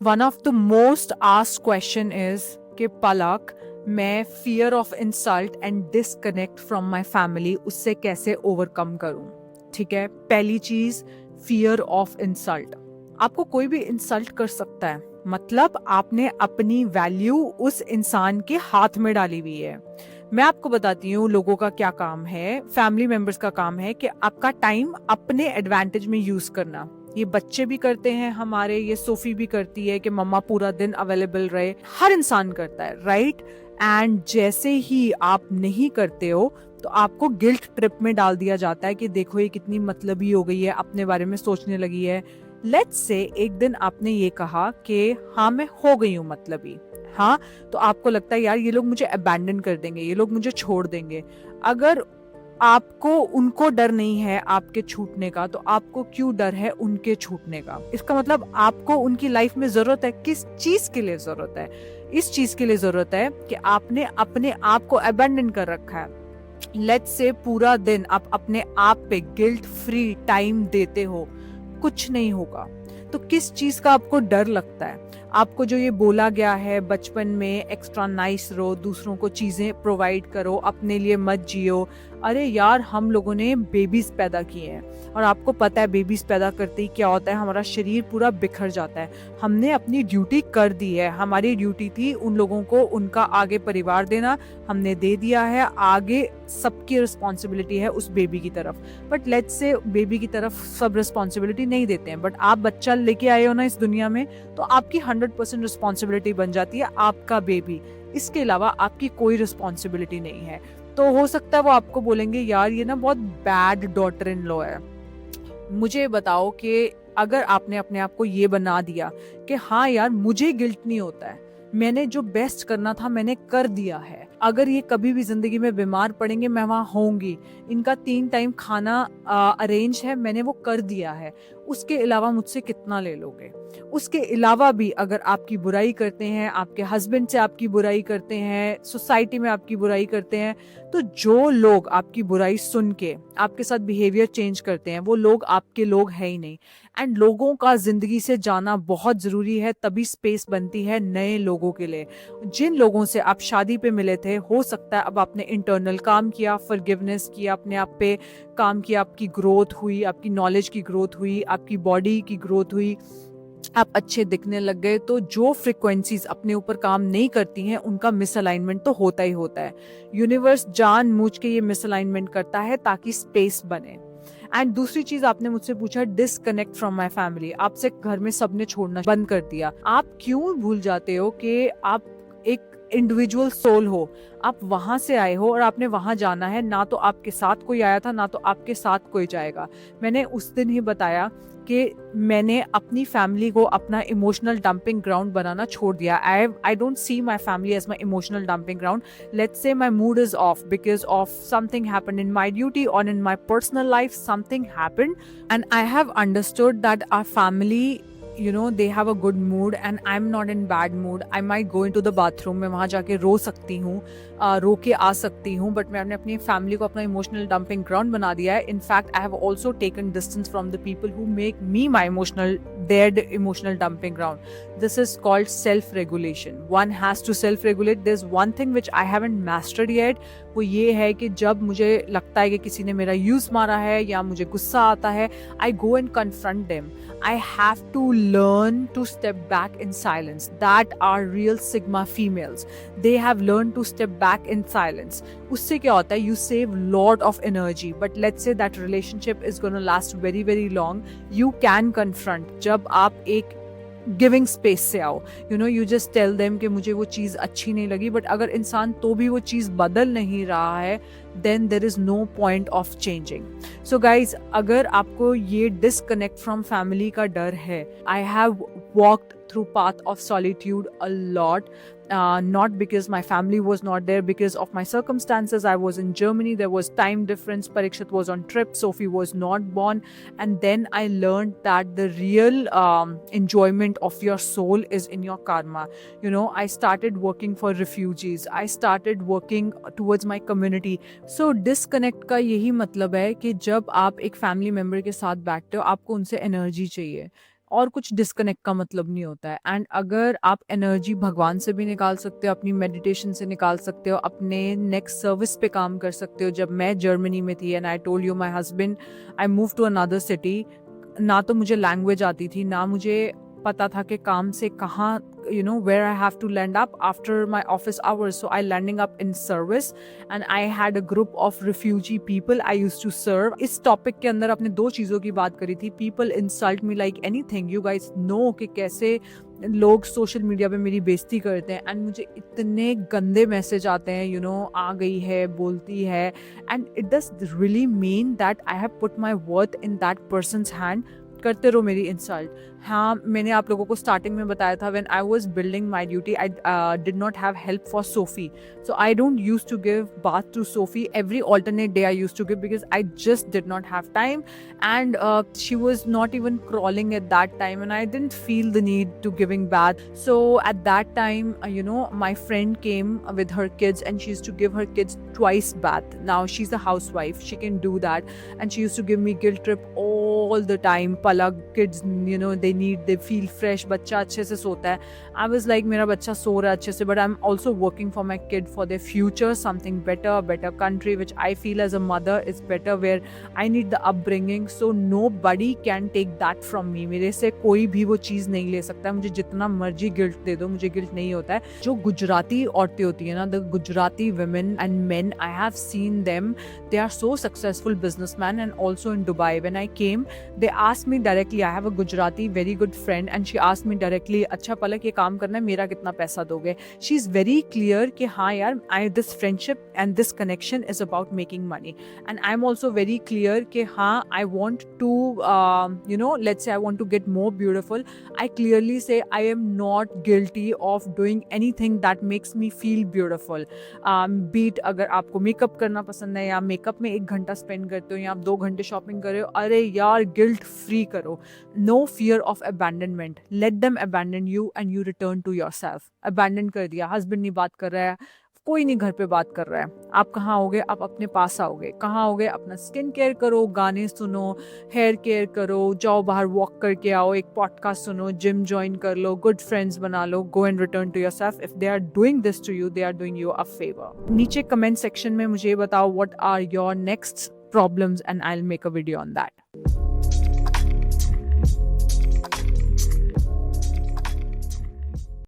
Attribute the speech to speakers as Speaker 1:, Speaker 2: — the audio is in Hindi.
Speaker 1: One of the most asked question is कि पलक, मैं fear of insult and disconnect from my family उससे कैसे ओवरकम करूं। ठीक है, पहली चीज, फियर ऑफ इंसल्ट। आपको कोई भी इंसल्ट कर सकता है, मतलब आपने अपनी वैल्यू उस इंसान के हाथ में डाली हुई है। मैं आपको बताती हूँ लोगों का क्या काम है, फैमिली मेंबर्स का काम है कि आपका टाइम अपने एडवांटेज में यूज करना। ये बच्चे भी करते हैं हमारे, ये सोफी भी करती है कि मम्मा पूरा दिन अवेलेबल रहे, हर इंसान करता है, राइट। एंड जैसे ही आप नहीं करते हो तो आपको गिल्ट ट्रिप में डाल दिया जाता है कि देखो ये कितनी मतलबी हो गई है, अपने बारे में सोचने लगी है। लेट्स से एक दिन आपने ये कहा कि हाँ मैं हो गई हूँ मतलबी, हाँ, तो आपको लगता है यार ये लोग मुझे अबैंडन कर देंगे, ये लोग मुझे छोड़ देंगे। अगर आपको उनको डर नहीं है आपके छूटने का, तो आपको क्यों डर है उनके छूटने का? इसका मतलब आपको उनकी लाइफ में जरूरत है, किस चीज के लिए जरूरत है? इस चीज के लिए जरूरत है कि आपने अपने आप को अबैंडन कर रखा है। लेट्स से पूरा दिन आप अपने आप पे गिल्ट फ्री टाइम देते हो, कुछ नहीं होगा। तो किस चीज का आपको डर लगता है? आपको जो ये बोला गया है बचपन में, एक्स्ट्रा नाइस रहो, दूसरों को चीजें प्रोवाइड करो, अपने लिए मत जियो। अरे यार, हम लोगों ने बेबीज पैदा किए हैं और आपको पता है बेबीज पैदा करते ही क्या होता है, हमारा शरीर पूरा बिखर जाता है। हमने अपनी ड्यूटी कर दी है, हमारी ड्यूटी थी उन लोगों को उनका आगे परिवार देना, हमने दे दिया है। आगे सबकी रिस्पॉन्सिबिलिटी है उस बेबी की तरफ, बट लेट्स से बेबी की तरफ सब रिस्पॉन्सिबिलिटी नहीं देते हैं, बट आप बच्चा लेके आए हो ना इस दुनिया में, तो आपकी 100% रिस्पॉन्सिबिलिटी बन जाती है आपका बेबी। इसके अलावा आपकी कोई रिस्पॉन्सिबिलिटी नहीं है। तो हो सकता है वो आपको बोलेंगे यार ये ना बहुत बैड डॉटर इन लॉ है। मुझे बताओ कि अगर आपने अपने आप को ये बना दिया कि हाँ यार मुझे गिल्ट नहीं होता है, मैंने जो बेस्ट करना था मैंने कर दिया है, अगर ये कभी भी जिंदगी में बीमार पड़ेंगे मैं वहां होंगी, इनका 3 टाइम खाना अरेंज है, मैंने वो कर दिया है, उसके अलावा मुझसे कितना ले लोगे? उसके अलावा भी अगर आपकी बुराई करते हैं, आपके हस्बैंड से आपकी बुराई करते हैं, सोसाइटी में आपकी बुराई करते हैं, तो जो लोग आपकी बुराई सुन के आपके साथ बिहेवियर चेंज करते हैं वो लोग आपके लोग हैं ही नहीं। एंड लोगों का जिंदगी से जाना बहुत जरूरी है, तभी स्पेस बनती है नए लोगों के लिए। जिन लोगों से आप शादी पे मिले थे, हो सकता है अब आपने इंटरनल काम किया, फॉरगिवनेस किया, अपने आप पे काम किया, आपकी ग्रोथ हुई, आपकी नॉलेज की ग्रोथ हुई, आपकी बॉडी की ग्रोथ हुई, आप अच्छे दिखने लग गए। तो जो फ्रिक्वेंसीज अपने ऊपर काम नहीं करती हैं उनका मिसअलाइनमेंट तो होता ही होता है। यूनिवर्स जानबूझ के ये मिसअलाइनमेंट करता है ताकि स्पेस बने। एंड दूसरी चीज आपने मुझसे पूछा, डिसकनेक्ट फ्रॉम माई फैमिली, आपसे घर में सबने छोड़ना बंद कर दिया। आप क्यों भूल जाते हो कि आप एक इंडिविजुअल सोल हो, आप वहां से आए हो और आपने वहां जाना है, ना तो आपके साथ कोई आया था ना तो आपके साथ कोई जाएगा। मैंने उस दिन ही बताया कि मैंने अपनी फैमिली को अपना इमोशनल डंपिंग ग्राउंड बनाना छोड़ दिया। I don't see my family as my emotional dumping ground. Let's say my mood is off because of something happened in my duty और in my personal life, something happened and I have understood that our family, you know, they have a good mood and I'm not in bad mood. I might go into the bathroom, मैं वहाँ जाके रो सकती हूँ, रो के आ सकती हूँ, बट मैंने अपनी फैमिली को अपना इमोशनल डंपिंग ग्राउंड बना दिया है। In fact I have also taken distance from the people who make me my emotional dead emotional dumping ground. This is called self regulation. One has to self regulate. This one thing which I haven't mastered yet, वो ये है कि जब मुझे लगता है कि किसी ने मेरा यूज मारा है या मुझे गुस्सा आता है, I go and confront them. I have to learn to step back in silence. That are real Sigma females. They have learned to step back in silence. उससे क्या होता है? You save lot of energy. But let's say that relationship is going to last very very long. You can confront. जब आप एक गिविंग स्पेस से आओ, you know, you just tell them कि मुझे वो चीज़ अच्छी नहीं लगी, बट अगर इंसान तो भी वो चीज़ बदल नहीं रहा है, then there is no point of changing. So guys, अगर आपको ये डिसकनेक्ट फ्रॉम फैमिली का डर है, I have walked through path of solitude a lot, not because my family was not there, because of my circumstances. I was in Germany, there was time difference, Parikshit was on trip, Sophie was not born, and then I learned that the real enjoyment of your soul is in your karma. You know, I started working for refugees, I started working towards my community. So disconnect का यही मतलब है कि जब आप एक फैमिली मेम्बर के साथ बैठते हो, आपको उनसे एनर्जी चाहिए, और कुछ डिस्कनेक्ट का मतलब नहीं होता है। एंड अगर आप एनर्जी भगवान से भी निकाल सकते हो, अपनी मेडिटेशन से निकाल सकते हो, अपने नेक्स्ट सर्विस पे काम कर सकते हो। जब मैं जर्मनी में थी and I told you my husband I move to another city, ना तो मुझे लैंग्वेज आती थी, ना मुझे पता था कि काम से कहाँ, you know, where I have to land up after my office hours. So I landing up in service and I had a group of refugee people I used to serve. इस टॉपिक के अंदर अपने दो चीज़ों की बात करी थी। People insult me like anything. You guys know कि कैसे लोग सोशल मीडिया पे मेरी बेइज्जती करते हैं एंड मुझे इतने गंदे मैसेज आते हैं, यू नो, आ गई है, बोलती है, and it does really mean that I have put my worth in that persons hand. करते रहो मेरी इंसल्ट। हाँ, मैंने आप लोगों को स्टार्टिंग में बताया था, when I was building my duty I did not have help for Sophie, so I don't use to give bath to Sophie every alternate day I used to give because I just did not have time, and she was not even crawling at that time and I didn't feel the need to giving bath. So at that time, you know, my friend came with her kids and she used to give her kids twice bath. Now she's a housewife, she can do that, and she used to give me guilt trip all the time. Palak, kids, you know, they feel fresh, बच्चा अच्छे से सोता है। I was like, मेरा बच्चा सो रहा है अच्छे से, but I'm also working for my kid for their future, something better, a better country which I feel as a mother is better, where I need the upbringing, so nobody can take that from me. मेरे से कोई भी वो चीज़ नहीं ले सकता है, मुझे जितना मर्जी गिल्ट दे दो, मुझे गिल्ट नहीं होता है। जो गुजराती औरतें होती है ना, the Gujarati women and men, I have seen them, they are so successful businessmen, and also in Dubai when I came they asked me directly, I have a Gujarati very good friend and she asked me directly, अच्छा पलक ये काम करना है, मेरा कितना पैसा दोगे? She is very clear कि हाँ यार, this friendship and this connection is about making money, and I'm also very clear कि हाँ, I want to you know, let's say I want to get more beautiful, I clearly say I am not guilty of doing anything that makes me feel beautiful. Beat अगर आपको मेकअप करना पसंद है या मेकअप में 1 घंटा स्पेंड करते हो या आप 2 घंटे शॉपिंग कर रहे हो, अरे यार गिल्ट फ्री करो। No fear of abandonment, let them abandon you and you return to yourself. Abandon कर दिया, हस्बैंड नहीं बात कर रहा है, कोई नहीं घर पे बात कर रहा है, आप कहाँ आओगे? आप अपने पास आओगे। कहाँ आओगे? अपना स्किन केयर करो, गाने सुनो, हेयर केयर करो, जाओ बाहर वॉक करके आओ, एक पॉडकास्ट सुनो, जिम ज्वाइन कर लो, गुड फ्रेंड्स बना लो, go and return to yourself. If they are doing this to you, they are doing you a favour. नीचे कमेंट सेक्शन में मुझे बताओ what are your next problems and I'll make a video on that.